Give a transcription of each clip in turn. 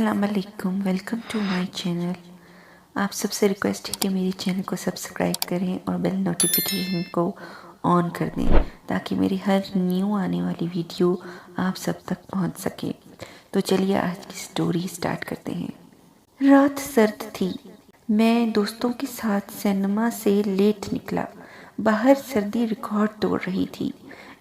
अस्सलाम वालेकुम, welcome to my channel. आप सबसे रिक्वेस्ट है कि मेरे चैनल को सब्सक्राइब करें और बेल नोटिफिकेशन को ऑन कर दें ताकि मेरी हर न्यू आने वाली वीडियो आप सब तक पहुंच सके। तो चलिए आज की स्टोरी स्टार्ट करते हैं। रात सर्द थी। मैं दोस्तों के साथ सिनेमा से लेट निकला। बाहर सर्दी रिकॉर्ड तोड़ रही थी,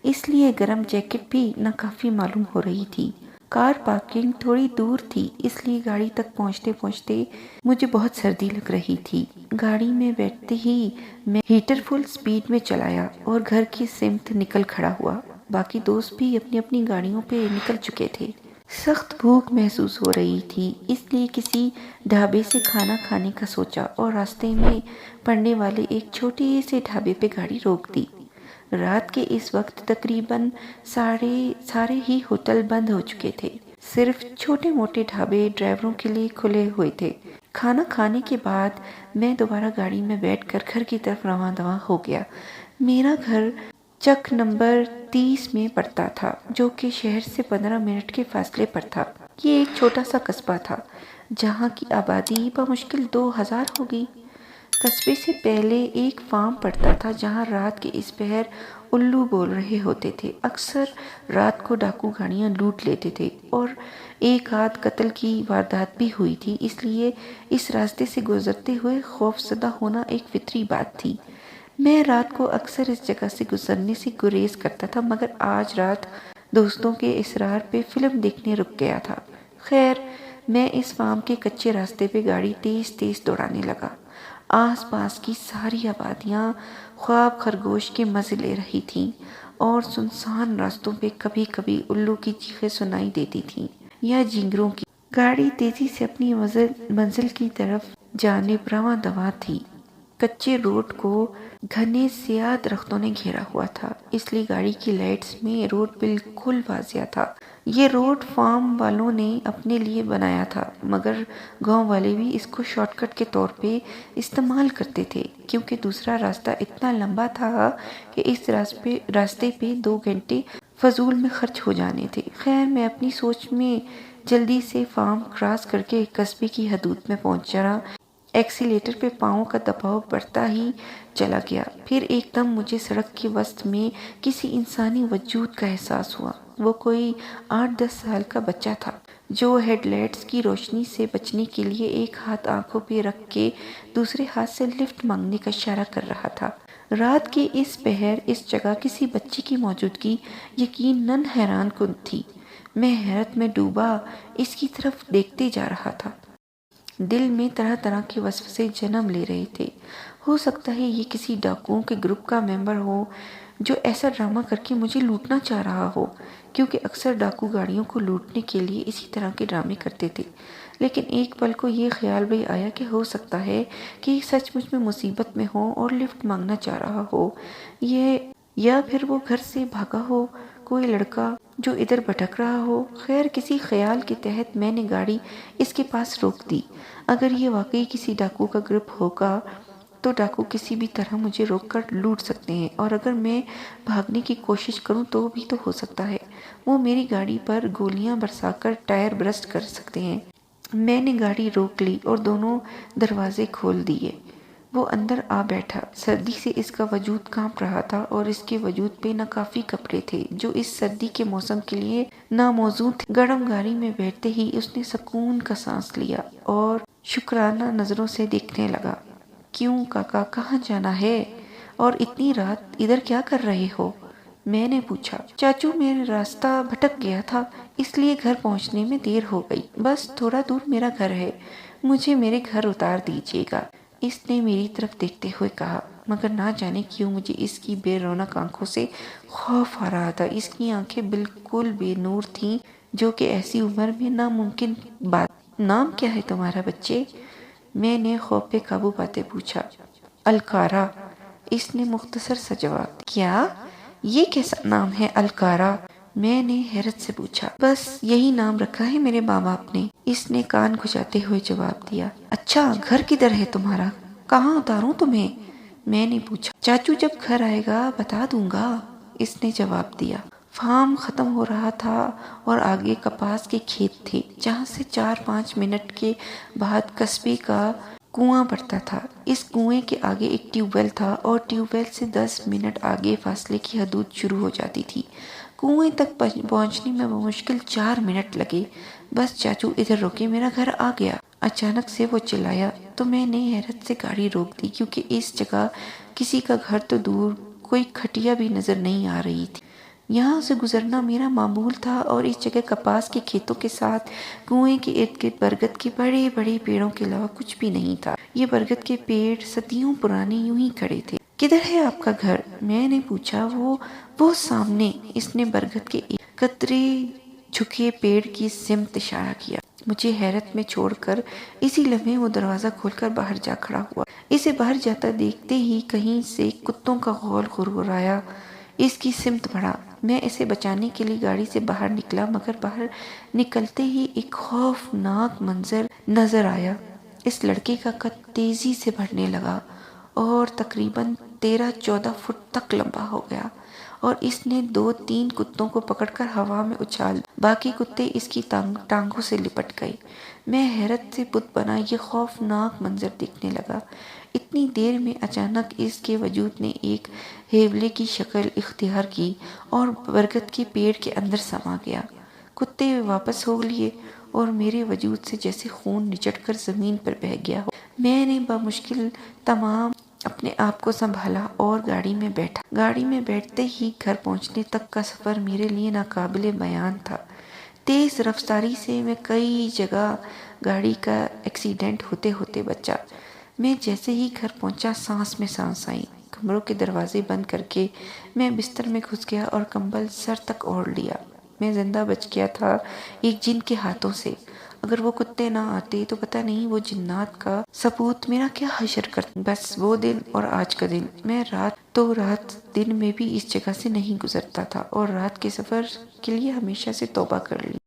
इसलिए गर्म जैकेट भी नाकाफी मालूम हो रही थी। कार पार्किंग थोड़ी दूर थी, इसलिए गाड़ी तक पहुंचते पहुंचते मुझे बहुत सर्दी लग रही थी। गाड़ी में बैठते ही मैं हीटर फुल स्पीड में चलाया और घर की सिमत निकल खड़ा हुआ। बाकी दोस्त भी अपनी अपनी गाड़ियों पे निकल चुके थे। सख्त भूख महसूस हो रही थी, इसलिए किसी ढाबे से खाना खाने का सोचा और रास्ते में पड़ने वाले एक छोटे से ढाबे पे गाड़ी रोक दी। रात के इस वक्त तकरीबन सारे ही होटल बंद हो चुके थे। सिर्फ छोटे मोटे ढाबे ड्राइवरों के लिए खुले हुए थे। खाना खाने के बाद मैं दोबारा गाड़ी में बैठकर घर की तरफ रवां दवा हो गया। मेरा घर चक नंबर 30 में पड़ता था, जो कि शहर से 15 मिनट के फासले पर था। ये एक छोटा सा कस्बा था जहाँ की आबादी बमुश्किल 2000 होगी। कस्बे से पहले एक फार्म पड़ता था जहाँ रात के इस पहर उल्लू बोल रहे होते थे। अक्सर रात को डाकू गाड़ियाँ लूट लेते थे और एक आध कत्ल की वारदात भी हुई थी, इसलिए इस रास्ते से गुजरते हुए खौफजदा होना एक फितरी बात थी। मैं रात को अक्सर इस जगह से गुजरने से गुरेज करता था, मगर आज रात दोस्तों के इसरार पे फिल्म देखने रुक गया था। खैर, मैं इस फार्म के कच्चे रास्ते पे गाड़ी तेज तेज दौड़ाने लगा। आसपास की सारी आबादियां ख्वाब खरगोश के मजे ले रही थीं और सुनसान रास्तों पे कभी कभी उल्लू की चीखें सुनाई देती थीं या जिंगरों की। गाड़ी तेजी से अपनी मंजिल की तरफ जाने रवां दवा थी। कच्चे रोड को घने स्याह दरख्तों ने घेरा हुआ था, इसलिए गाड़ी की लाइट्स में रोड बिल्कुल वाजिया था। ये रोड फार्म वालों ने अपने लिए बनाया था, मगर गांव वाले भी इसको शॉर्टकट के तौर पे इस्तेमाल करते थे, क्योंकि दूसरा रास्ता इतना लंबा था कि इस रास्ते पे 2 घंटे फजूल में खर्च हो जाने थे। खैर, मैं अपनी सोच में जल्दी से फार्म क्रॉस करके कस्बे की हदूद में पहुंचा। एक्सीलेटर पे पाँव का दबाव बढ़ता ही चला गया। फिर एकदम मुझे सड़क के वस्त में किसी इंसानी वजूद का एहसास हुआ। वो कोई 8-10 साल का बच्चा था, जो हेडलाइट्स की रोशनी से बचने के लिए एक हाथ आंखों पे रख के दूसरे हाथ से लिफ्ट मांगने का इशारा कर रहा था। रात के इस पहर इस जगह किसी बच्चे की मौजूदगी यकीनन हैरान कुन थी। मैं हैरत में डूबा इसकी तरफ देखते जा रहा था। दिल में तरह तरह के वसवसे जन्म ले रहे थे। हो सकता है ये किसी डाकुओं के ग्रुप का मेंबर हो जो ऐसा ड्रामा करके मुझे लूटना चाह रहा हो, क्योंकि अक्सर डाकू गाड़ियों को लूटने के लिए इसी तरह के ड्रामे करते थे। लेकिन एक पल को ये ख्याल भी आया कि हो सकता है कि सचमुच में मुसीबत में हो और लिफ्ट मांगना चाह रहा हो, ये या फिर वो घर से भागा हो, कोई लड़का जो इधर भटक रहा हो। खैर, किसी ख्याल के तहत मैंने गाड़ी इसके पास रोक दी। अगर ये वाकई किसी डाकू का ग्रुप होगा तो डाकू किसी भी तरह मुझे रोककर लूट सकते हैं, और अगर मैं भागने की कोशिश करूं तो भी तो हो सकता है वो मेरी गाड़ी पर गोलियां बरसाकर टायर ब्रस्ट कर सकते हैं। मैंने गाड़ी रोक ली और दोनों दरवाजे खोल दिए। वो अंदर आ बैठा। सर्दी से इसका वजूद कांप रहा था और इसके वजूद पे नाकाफी कपड़े थे जो इस सर्दी के मौसम के लिए नामौजूद थे। गर्म गाड़ी में बैठते ही उसने सुकून का सांस लिया और शुक्राना नजरों से देखने लगा। क्यों काका, कहाँ जाना है और इतनी रात इधर क्या कर रहे हो? मैंने पूछा। चाचू, मेरा रास्ता भटक गया था, इसलिए घर पहुंचने में देर हो गई। बस थोड़ा दूर मेरा घर है, मुझे मेरे घर उतार दीजिएगा, इसने मेरी तरफ देखते हुए कहा। मगर ना जाने क्यों मुझे इसकी बेरौनक आंखों से खौफ आ रहा था। इसकी आंखें बिल्कुल बेनूर थीं, जो कि ऐसी उम्र में नामुमकिन बात। नाम क्या है तुम्हारा बच्चे? मैंने खौफ पे काबू पाते पूछा। अलकारा, इसने मुख्तसर सा जवाब। क्या? ये कैसा नाम है अलकारा? मैंने हैरत से पूछा। बस यही नाम रखा है मेरे माँ बाप ने, इसने कान खुजाते हुए जवाब दिया। अच्छा, घर किधर है तुम्हारा? कहाँ उतारूं तुम्हें? मैंने पूछा। चाचू जब घर आएगा बता दूंगा, इसने जवाब दिया। فارم ختم ہو رہا تھا اور آگے کپاس کے کھیت تھے جہاں سے 4-5 منٹ کے بعد قصبے کا کنواں پڑتا تھا۔ اس کنویں کے آگے ایک ٹیوب ویل تھا اور ٹیوب ویل سے 10 منٹ آگے فاصلے کی حدود شروع ہو جاتی تھی۔ کنویں تک پہنچنے میں بمشکل 4 منٹ لگے۔ بس چاچو ادھر روکے، میرا گھر آ گیا، اچانک سے وہ چلایا تو میں نے حیرت سے گاڑی روک دی، کیونکہ اس جگہ کسی کا گھر تو دور کوئی کھٹیا بھی نظر نہیں آ رہی تھی۔ یہاں سے گزرنا میرا معمول تھا اور اس جگہ کپاس کے کھیتوں کے ساتھ کنویں کے ارد گرد برگد کے بڑے بڑے پیڑوں کے علاوہ کچھ بھی نہیں تھا۔ یہ برگد کے پیڑ صدیوں پرانے یوں ہی کھڑے تھے۔ کدھر ہے آپ کا گھر؟ میں نے پوچھا۔ وہ سامنے، اس نے برگد کے ایک قطرے جھکے پیڑ کی سمت اشارہ کیا۔ مجھے حیرت میں چھوڑ کر اسی لمحے وہ دروازہ کھول کر باہر جا کھڑا ہوا۔ اسے باہر جاتا دیکھتے ہی کہیں سے کتوں کا غول غرغرایا اس کی سمت بڑھا۔ میں اسے بچانے کے لیے گاڑی سے باہر نکلا، مگر باہر نکلتے ہی ایک خوفناک منظر نظر آیا۔ اس لڑکے کا قد تیزی سے بڑھنے لگا اور تقریباً 13-14 فٹ تک لمبا ہو گیا، اور اس نے 2-3 کتوں کو پکڑ کر ہوا میں اچھال دیا۔ باقی کتے اس کی ٹانگوں سے لپٹ گئے۔ میں حیرت سے بت بنا یہ خوفناک منظر دیکھنے لگا۔ اتنی دیر میں اچانک اس کے وجود نے ایک ہیولے کی شکل اختیار کی اور برگد کے پیڑ کے اندر سما گیا۔ کتے واپس ہو لیے اور میرے وجود سے جیسے خون نچڑ کر زمین پر بہہ گیا ہو۔ میں نے بمشکل تمام اپنے آپ کو سنبھالا اور گاڑی میں بیٹھا۔ گاڑی میں بیٹھتے ہی گھر پہنچنے تک کا سفر میرے لیے ناقابل بیان تھا۔ تیز رفتاری سے میں کئی جگہ گاڑی کا ایکسیڈنٹ ہوتے ہوتے بچا۔ میں جیسے ہی گھر پہنچا سانس میں سانس آئی۔ کمروں کے دروازے بند کر کے میں بستر میں گھس گیا اور کمبل سر تک اوڑھ لیا۔ میں زندہ بچ گیا تھا ایک جن کے ہاتھوں سے۔ اگر وہ کتے نہ آتے تو پتہ نہیں وہ جنات کا ثبوت میرا کیا حشر کرتا۔ بس وہ دن اور آج کا دن، میں رات دن میں بھی اس جگہ سے نہیں گزرتا تھا اور رات کے سفر کے لیے ہمیشہ سے توبہ کر لی۔